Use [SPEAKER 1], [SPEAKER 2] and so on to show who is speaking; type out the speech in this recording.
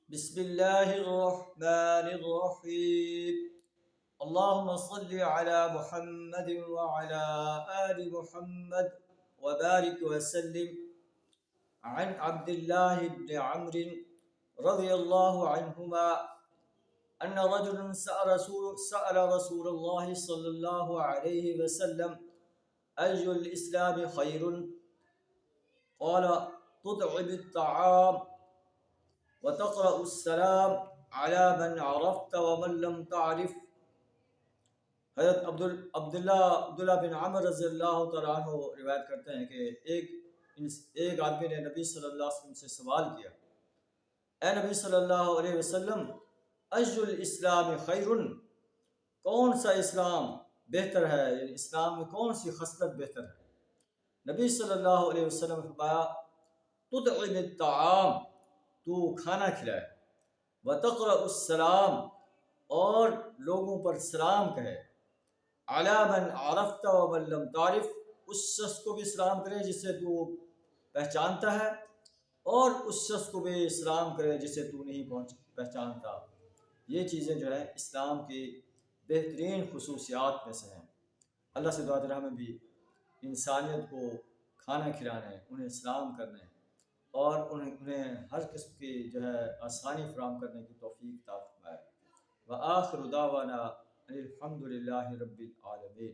[SPEAKER 1] بسم الله الرحمن الرحيم. اللهم صل على محمد وعلى آل محمد وبارك وسلم. عن عبد الله بن عمرو رضي الله عنهما أن رجلا سأل رسول الله صلى الله عليه وسلم: أي الإسلام خير؟ قال: تطعم الطعام وتقرأ السلام على من عرفت ومن لم تعرف۔ حضرت عبداللہ بن عمر رضی اللہ تعالیٰ عنہ روایت کرتے ہیں کہ ایک آدمی نے نبی صلی اللہ علیہ وسلم سے سوال کیا: اے نبی صلی اللہ علیہ وسلم، ای الاسلام خیر؟ کون سا اسلام بہتر ہے، یعنی اسلام میں کون سی خصلت بہتر ہے؟ نبی صلی اللہ علیہ وسلم نے فرمایا: تطعم الطعام، تو کھانا کھلائے، وتقرأ السلام، اور لوگوں پر سلام کہے، علی من عرفت ومن لم تعرف، اس شخص کو بھی سلام کرے جسے تو پہچانتا ہے، اور اس شخص کو بھی سلام کرے جسے تو نہیں پہچانتا۔ یہ چیزیں جو ہے اسلام کی بہترین خصوصیات میں سے ہیں۔ اللہ سے دعا ہمیں بھی انسانیت کو کھانا کھلانے، انہیں سلام کرنے اور انہیں ہر قسم کی جو ہے آسانی فراہم کرنے کی توفیق عطا فرمائے۔ وآخر دعوانا الحمد للہ رب العالمین۔